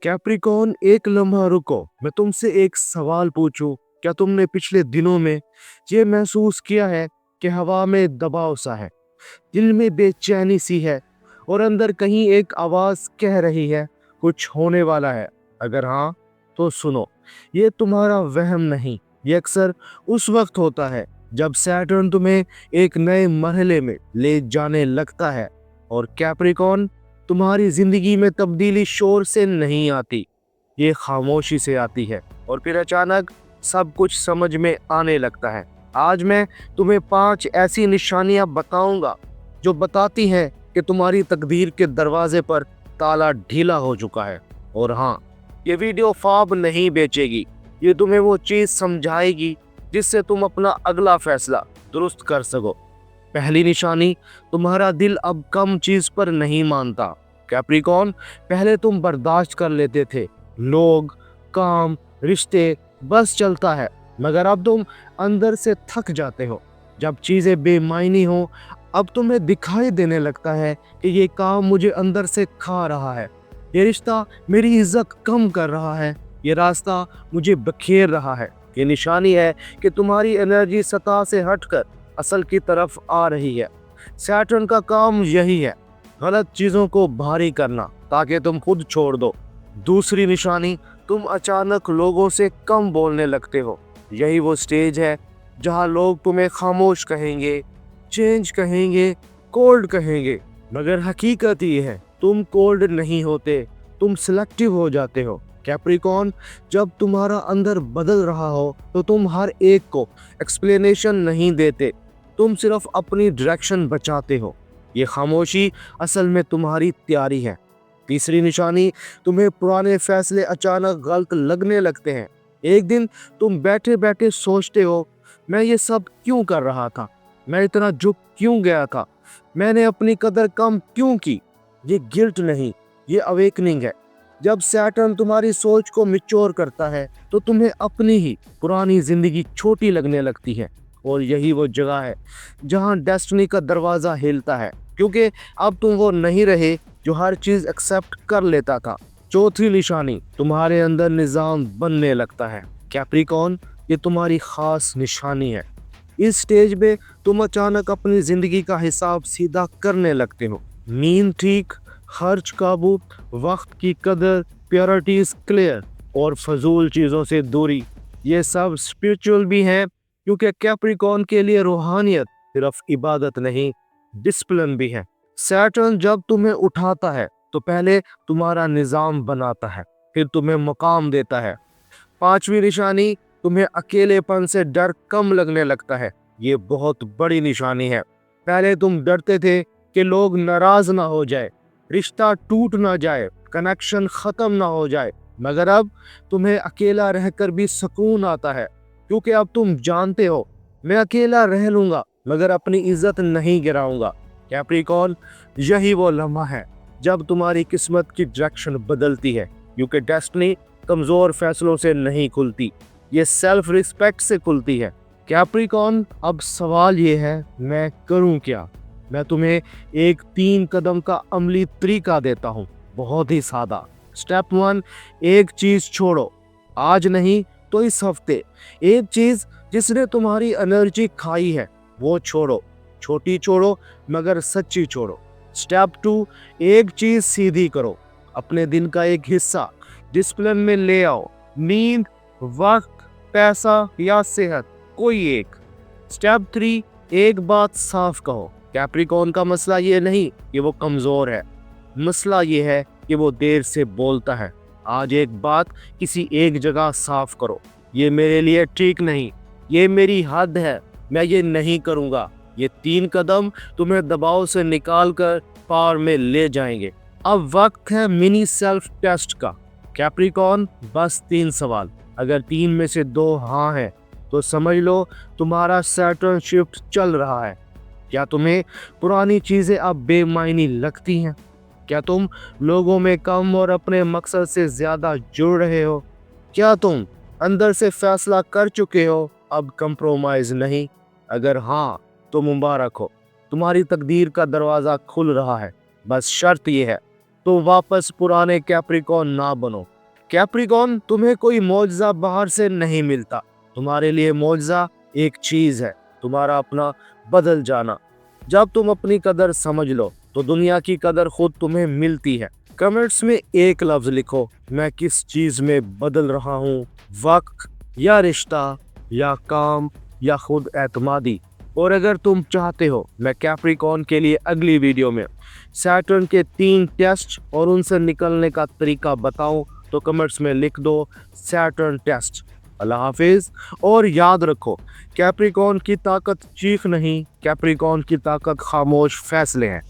Capricorn, एक लम्हा रुको, मैं तुमसे एक सवाल पूछूं। क्या तुमने पिछले दिनों में ये महसूस किया है कि हवा में दबाव सा है, दिल में बेचैनी सी है, और अंदर कहीं एक आवाज कह रही है कुछ होने वाला है? अगर हाँ, तो सुनो, ये तुम्हारा वहम नहीं। ये अक्सर उस वक्त होता है जब सैटर्न तुम्हें एक नए मरहले में ले जाने लगता है। और कैप्रिकॉर्न, तुम्हारी जिंदगी में तब्दीली शोर से नहीं आती, ये खामोशी से आती है, और फिर अचानक सब कुछ समझ में आने लगता है। आज मैं तुम्हें 5 ऐसी निशानियां बताऊंगा जो बताती हैं कि तुम्हारी तकदीर के दरवाजे पर ताला ढीला हो चुका है। और हाँ, ये वीडियो ख्वाब नहीं बेचेगी, ये तुम्हें वो चीज़ समझाएगी जिससे तुम अपना अगला फैसला दुरुस्त कर सको। पहली निशानी, तुम्हारा दिल अब कम चीज पर नहीं मानता। कैप्रिकॉर्न, पहले तुम बर्दाश्त कर लेते थे, लोग, काम, रिश्ते, बस चलता है। मगर अब तुम अंदर से थक जाते हो। जब चीजें बेमायनी हो, अब तुम्हें दिखाई देने लगता है कि ये काम मुझे अंदर से खा रहा है, ये रिश्ता मेरी इज्जत कम कर रहा है, ये रास्ता मुझे बखेर रहा है। ये निशानी है कि तुम्हारी एनर्जी सतह से हटकर असल की तरफ आ रही है। सैटर्न का काम यही है, गलत चीजों को भारी करना ताकि तुम खुद छोड़ दो। दूसरी निशानी, तुम अचानक लोगों से कम बोलने लगते हो। यही वो स्टेज है जहां लोग तुम्हें खामोश कहेंगे, चेंज कहेंगे, कोल्ड कहेंगे। मगर हकीकत ये है, तुम कोल्ड नहीं होते, तुम सिलेक्टिव हो जाते हो। कैप्रिकॉर्न, जब तुम्हारा अंदर बदल रहा हो तो तुम हर एक को एक्सप्लेनेशन नहीं देते, तुम सिर्फ अपनी डायरेक्शन बचाते हो। ये खामोशी असल में तुम्हारी तैयारी है। तीसरी निशानी, तुम्हें पुराने फैसले अचानक गलत लगने लगते हैं। एक दिन तुम बैठे बैठे सोचते हो, मैं ये सब क्यों कर रहा था, मैं इतना झुक क्यों गया था, मैंने अपनी कदर कम क्यों की। ये गिल्ट नहीं, ये अवेकनिंग है। जब सैटर्न तुम्हारी सोच को मिच्योर करता है तो तुम्हें अपनी ही पुरानी जिंदगी छोटी लगने लगती है। और यही वो जगह है जहां डेस्टिनी का दरवाजा हिलता है, क्योंकि अब तुम वो नहीं रहे जो हर चीज एक्सेप्ट कर लेता था। चौथी निशानी, तुम्हारे अंदर निजाम बनने लगता है। कैप्रिकॉर्न, ये तुम्हारी खास निशानी है। इस स्टेज पे तुम अचानक अपनी जिंदगी का हिसाब सीधा करने लगते हो। नींद ठीक, खर्च काबू, वक्त की कदर, प्रायोरिटीज क्लियर, और फजूल चीज़ों से दूरी। ये सब स्पिरिचुअल भी हैं, क्योंकि कैप्रिकॉर्न के लिए रूहानियत सिर्फ इबादत नहीं, डिसिप्लिन भी है। सैटर्न जब तुम्हें उठाता है तो पहले तुम्हारा निज़ाम बनाता है, फिर तुम्हें मकाम देता है। पांचवी निशानी, तुम्हें अकेलेपन से डर कम लगने लगता है। ये बहुत बड़ी निशानी है। पहले तुम डरते थे कि लोग नाराज ना हो जाए, रिश्ता टूट ना जाए, कनेक्शन खत्म ना हो जाए। मगर अब तुम्हें अकेला रहकर भी सुकून आता है, क्योंकि अब तुम जानते हो, मैं अकेला रह लूंगा मगर अपनी इज्जत नहीं गिराऊंगा। कैप्रिकॉर्न, यही वो लम्हा है जब तुम्हारी किस्मत की डायरेक्शन बदलती है, क्योंकि डेस्टिनी कमजोर फैसलों से नहीं खुलती, ये सेल्फ रिस्पेक्ट से खुलती है। कैप्रिकॉर्न, अब सवाल ये है, मैं करूं क्या? मैं तुम्हें एक 3 कदम का अमली तरीका देता हूं, बहुत ही सादा। स्टेप 1, एक चीज छोड़ो, आज नहीं तो इस हफ्ते। एक चीज जिसने तुम्हारी एनर्जी खाई है वो छोड़ो, छोटी छोड़ो मगर सच्ची छोड़ो। स्टेप 2, एक चीज सीधी करो, अपने दिन का एक हिस्सा डिसिप्लिन में ले आओ। नींद, वक्त, पैसा या सेहत, कोई एक। स्टेप 3, एक बात साफ कहो। कैप्रिकॉर्न का मसला ये नहीं कि वो कमजोर है, मसला ये है कि वो देर से बोलता है। आज एक बात किसी एक जगह साफ करो, ये मेरे लिए ठीक नहीं, ये मेरी हद है, मैं ये नहीं करूँगा। ये 3 कदम तुम्हें दबाव से निकाल कर पार में ले जाएंगे। अब वक्त है मिनी सेल्फ टेस्ट का। कैप्रिकॉर्न, बस 3 सवाल, अगर 3 में से 2 हाँ है तो समझ लो तुम्हारा सैटर्न शिफ्ट चल रहा है। क्या तुम्हें पुरानी चीजें अब बेमायनी लगती हैं? क्या तुम लोगों में कम और अपने मकसद से ज्यादा जुड़ रहे हो? क्या तुम अंदर से फैसला कर चुके हो, अब कंप्रोमाइज नहीं? अगर हाँ, तो मुबारक हो, तुम्हारी तकदीर का दरवाजा खुल रहा है। बस शर्त यह है, तो वापस पुराने कैप्रिकॉन ना बनो। कैप्रिकॉन, तुम्हें कोई मौजज़ा बाहर से नहीं मिलता। तुम्हारे लिए मौजज़ा एक चीज़ है, तुम्हारा अपना बदल जाना। जब तुम अपनी कदर समझ लो तो दुनिया की कदर खुद तुम्हें मिलती है। कमेंट्स में एक लफ्ज़ लिखो, मैं किस चीज़ में बदल रहा हूँ, वक्त या रिश्ता या काम या खुद एतमादी। और अगर तुम चाहते हो मैं कैप्रिकॉन के लिए अगली वीडियो में सैटर्न के 3 टेस्ट और उनसे निकलने का तरीका बताऊं तो कमेंट्स में लिख दो सैटर्न टेस्ट। अल्लाह हाफिज। और याद रखो, कैप्रिकॉन की ताकत चीख नहीं, कैप्रिकॉन की ताकत खामोश फैसले हैं।